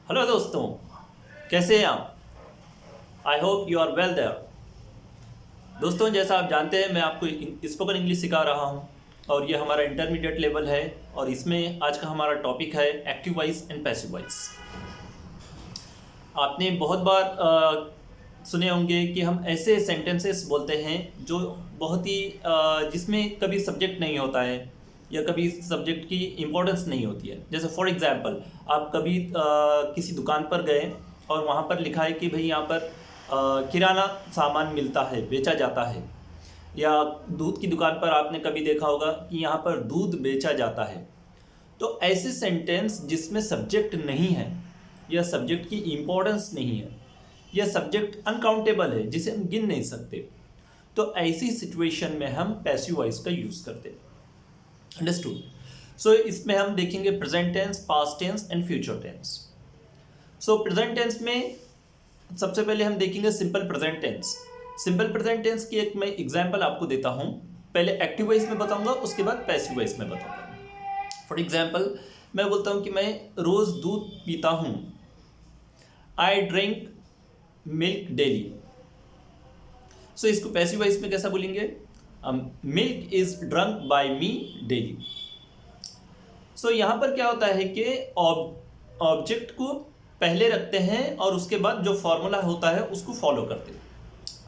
Hello दोस्तों, कैसे हैं आप? I hope you are well there. दोस्तों, जैसा आप जानते हैं मैं आपको स्पोकन इंग्लिश सिखा रहा हूं और ये हमारा इंटरमीडिएट लेवल है। और इसमें आज का हमारा टॉपिक है active voice and passive voice. आपने बहुत बार सुने होंगे कि हम ऐसे सेंटेंसेस बोलते हैं जो बहुत ही जिसमें कभी सब्जेक्ट नहीं होता है या कभी सब्जेक्ट की इम्पोर्टेंस नहीं होती है। जैसे फॉर एग्जांपल, आप कभी किसी दुकान पर गए और वहाँ पर लिखा है कि भाई यहाँ पर किराना सामान मिलता है, बेचा जाता है। या दूध की दुकान पर आपने कभी देखा होगा कि यहाँ पर दूध बेचा जाता है। तो ऐसे सेंटेंस जिसमें सब्जेक्ट नहीं है या सब्जेक्ट की इम्पोर्टेंस नहीं है या सब्जेक्ट अनकाउंटेबल है जिसे हम गिन नहीं सकते, तो ऐसी सिचुएशन में हम पैसिव वॉइस का यूज़ करते हैं। अंडरस्टूड? सो इसमें हम देखेंगे present tense, past tense and future tense. So present tense में सबसे पहले हम देखेंगे simple present tense. Simple present tense की एक मैं एग्जांपल आपको देता हूं। पहले एक्टिव वॉइस में बताऊंगा, उसके बाद पैसिव वॉइस में बताऊंगा। फॉर एग्जांपल, मैं बोलता हूं कि मैं रोज दूध पीता हूं। I drink milk daily. So इसको पैसिव वॉइस में कैसा बोलेंगे? Milk is drunk by me daily. So यहाँ पर क्या होता है कि ऑब्जेक्ट को पहले रखते हैं और उसके बाद जो फॉर्मूला होता है उसको फॉलो करते हैं।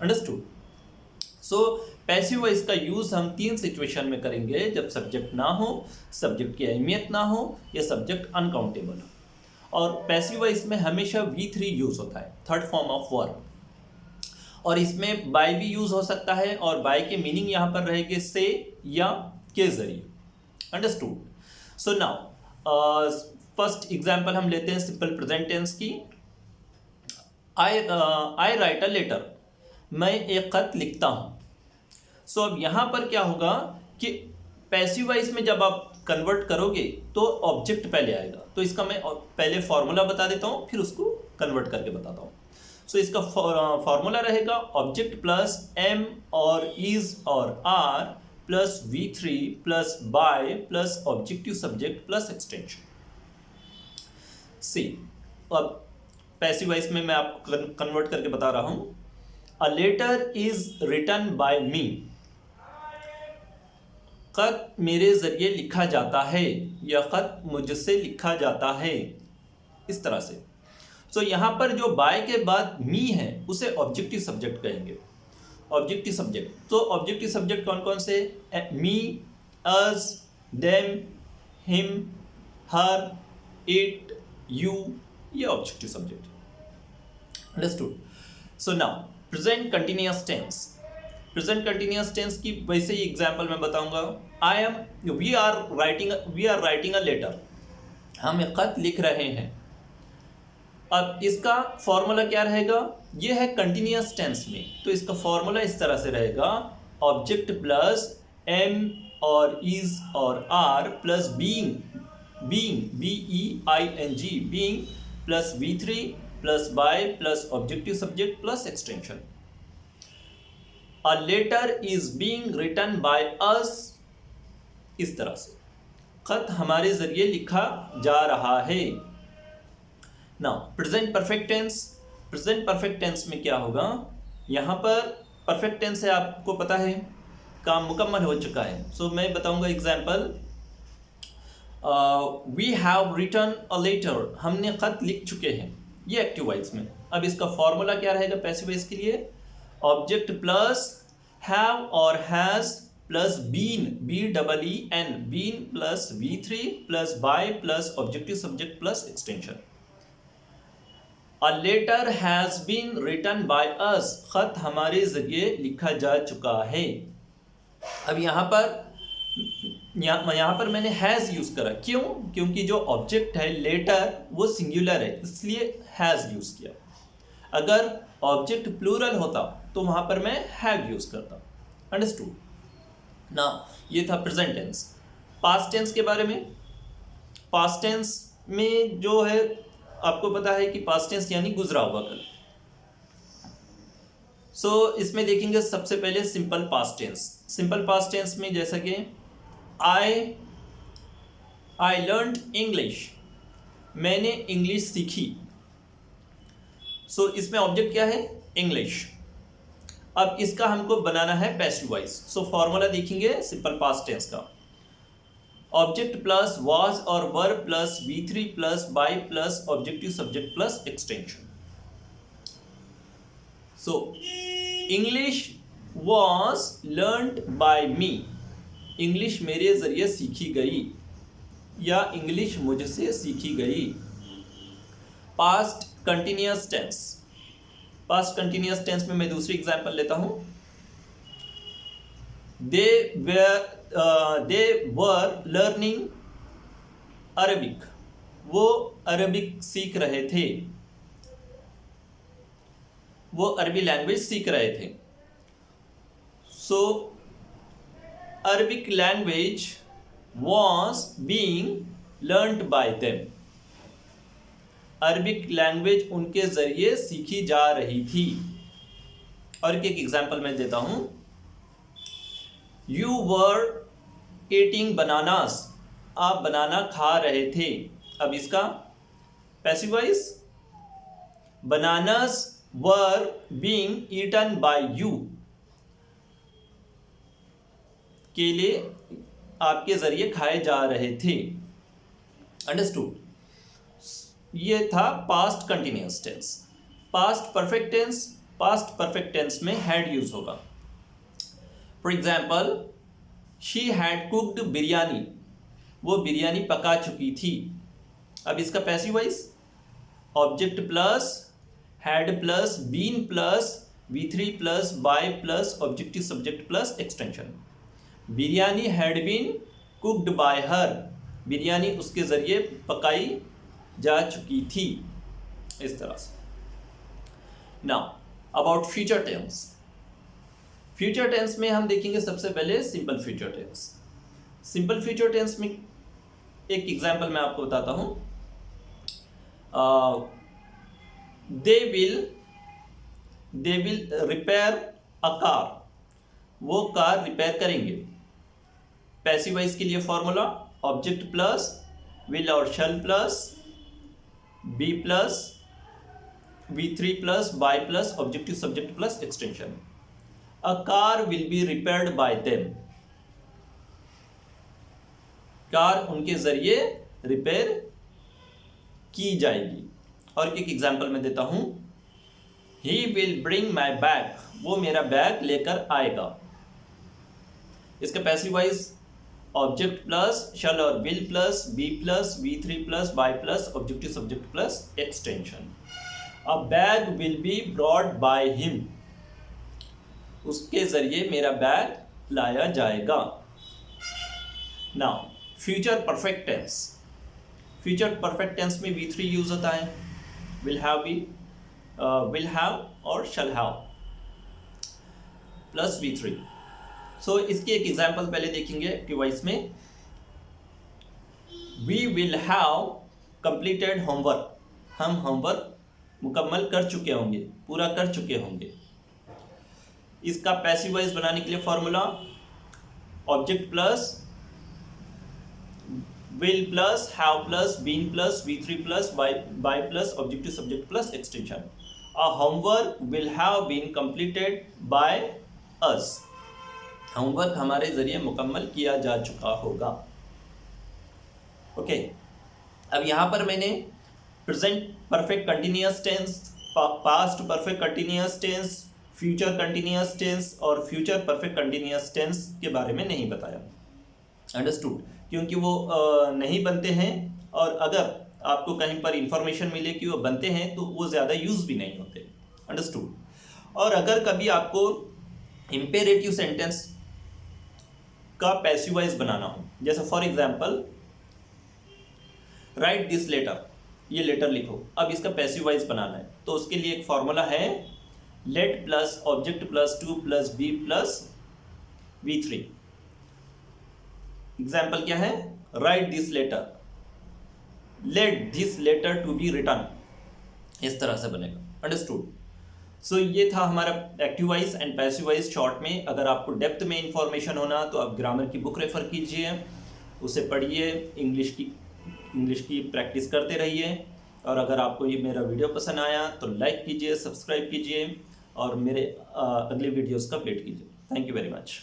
अंडरस्टूड? सो पैसिव वॉइस का यूज़ हम 3 सिचुएशन में करेंगे, जब सब्जेक्ट ना हो, सब्जेक्ट की अहमियत ना हो या सब्जेक्ट अनकाउंटेबल हो। और पैसिव वॉइस में हमेशा V3 यूज़ होता है, थर्ड फॉर्म ऑफ वर्ब। और इसमें बाय भी यूज़ हो सकता है और बाय के मीनिंग यहाँ पर रहेंगे से या के जरिए। Understood? So now first example हम लेते हैं सिंपल प्रेजेंट टेंस की। आई राइट अ लेटर। मैं एक खत लिखता हूँ। सो अब यहाँ पर क्या होगा कि पैसिव वॉइस में जब आप कन्वर्ट करोगे तो ऑब्जेक्ट पहले आएगा। तो इसका मैं पहले फॉर्मूला बता देता हूँ, फिर उसको कन्वर्ट करके बताता हूँ। सो इसका फॉर्मूला रहेगा ऑब्जेक्ट प्लस एम और इज और are plus V3 plus by plus objective subject plus extension. See, अब पैसिव वॉइस में मैं आपको कन्वर्ट करके बता रहा हूं। A letter is written by me. खत मेरे जरिए लिखा जाता है या खत मुझसे लिखा जाता है, इस तरह से। सो यहां पर जो बाय के बाद मी है उसे ऑब्जेक्टिव सब्जेक्ट कहेंगे। ऑब्जेक्टिव सब्जेक्ट, तो ऑब्जेक्टिव सब्जेक्ट कौन कौन से? Me, us, them, him, her, it, you, ये objective subject. Understood? So now present continuous tense. Present continuous tense की वैसे ही एग्जांपल मैं बताऊंगा। We are writing a letter. हम एक खत लिख रहे हैं। अब इसका फॉर्मूला क्या रहेगा? ये है कंटिन्यूअस टेंस में, तो इसका फॉर्मूला इस तरह से रहेगा ऑब्जेक्ट प्लस एम और इज और are plus being BEING being plus V3 plus by plus objective subject plus extension. A letter is being written by us. इस तरह से खत हमारे जरिए लिखा जा रहा है। Now present perfect tense. Present perfect tense में क्या होगा? यहाँ पर परफेक्ट टेंस है, आपको पता है, काम मुकम्मल हो चुका है। सो मैं बताऊंगा example. We have written a letter. हमने खत लिख चुके हैं, ये एक्टिव वॉइस में। अब इसका फॉर्मूला क्या रहेगा पैसिव वॉइस के लिए? ऑब्जेक्ट प्लस हैव और has plus been BEEN been plus V3 plus by plus objective subject plus extension. A letter has been written by us. खत हमारे जरिए लिखा जा चुका है। अब यहाँ पर मैंने हैज यूज करा। क्यों? क्योंकि जो ऑब्जेक्ट है लेटर वो सिंगुलर है, इसलिए हैज यूज किया। अगर ऑब्जेक्ट प्लूरल होता तो वहां पर मैं हैव यूज करता। अंडरस्टूड? ना, ये था प्रेजेंट टेंस। पास्ट टेंस के बारे में। पास्ट टेंस में जो है, आपको पता है कि पास्ट टेंस यानी गुजरा हुआ कल। सो इसमें देखेंगे सबसे पहले simple past tense. Simple past tense में जैसा कि आई लर्नड इंग्लिश। मैंने इंग्लिश सीखी। सो इसमें ऑब्जेक्ट क्या है? इंग्लिश। अब इसका हमको बनाना है पैसिव वॉइस। सो फॉर्मूला देखेंगे सिंपल पास्ट टेंस का। ऑब्जेक्ट प्लस वाज और were plus V3 plus by plus objective subject plus extension. So English was learned by me, English मेरे जरिए सीखी गई या इंग्लिश मुझसे सीखी गई। Past continuous tense, past continuous tense में मैं दूसरी एग्जांपल लेता हूं। दे वर लर्निंग अरबिक, वो अरबिक सीख रहे थे, वो अरबी लैंग्वेज सीख रहे थे। सो Arabic language was being learnt by them, Arabic language उनके जरिए सीखी जा रही थी। और एक एग्जांपल मैं देता हूं। You were eating bananas, आप बनाना खा रहे थे। अब इसका passive voice, bananas were being eaten by you, केले आपके जरिए खाए जा रहे थे। अंडरस्टूड? ये था past continuous tense. Past perfect tense, past perfect tense में हैड यूज होगा। For example, she had cooked biryani, वो बिरयानी पका चुकी थी। अब इसका passive voice, object plus had plus been plus V3 plus by plus objective subject plus extension. Biryani had been cooked by her, biryani उसके ज़रिए पकाई जा चुकी थी। इस तरह से। Now about future tense. Future tense में हम देखेंगे सबसे पहले simple future tense. Simple future tense में एक एग्जांपल मैं आपको बताता हूँ। They will repair a car, वो कार रिपेयर करेंगे। पैसिव वॉइस के लिए फॉर्मूला, ऑब्जेक्ट प्लस विल और shall plus be plus V3 plus by plus objective subject plus extension. A car will be repaired by them, car उनके जरिए repair की जाएगी। और एक एग्जांपल मैं देता हूं। He will bring my bag, वो मेरा बैग लेकर आएगा। इसका passive voice, object plus shall और will plus be plus V3 plus by plus objective subject plus extension. A bag will be brought by him, उसके जरिए मेरा बैग लाया जाएगा। Now future perfect tense. Future perfect tense में V3 use होता है। Will have और shall have plus V3। सो इसकी एक एग्जांपल पहले देखेंगे एक्टिव वॉइस में। We will have completed homework, हम होमवर्क मुकम्मल कर चुके होंगे, पूरा कर चुके होंगे। इसका पैसिव वॉइस बनाने के लिए formula, object plus will plus have plus been plus V3 plus by plus objective subject plus extension. A homework will have been completed by us, homework हमारे जरिए मुकम्मल किया जा चुका होगा। ओके, अब यहाँ पर मैंने present perfect continuous tense, past perfect continuous tense, future continuous tense और फ्यूचर परफेक्ट कंटिन्यूअस टेंस के बारे में नहीं बताया। अंडरस्टूड? क्योंकि वो नहीं बनते हैं, और अगर आपको कहीं पर इंफॉर्मेशन मिले कि वो बनते हैं तो वो ज़्यादा यूज़ भी नहीं होते। अंडरस्टूड? और अगर कभी आपको इम्पेरेटिव सेंटेंस का पैसिव वॉइस बनाना हो, जैसे for example write this letter, ये लेटर लिखो। अब इसका पैसिव वॉइस बनाना है तो उसके लिए एक फॉर्मूला है, let plus object plus to plus be plus V3। Example क्या है? Write this letter, let this letter to be written. इस तरह से बनेगा। अंडरस्टूड? सो ये था हमारा active voice and passive voice short में। अगर आपको डेप्थ में इंफॉर्मेशन होना तो आप ग्रामर की बुक रेफर कीजिए, उसे पढ़िए, इंग्लिश की प्रैक्टिस करते रहिए। और अगर आपको ये मेरा वीडियो पसंद आया तो लाइक कीजिए, सब्सक्राइब कीजिए और मेरे अगले वीडियोस का वेट कीजिए। Thank you very much.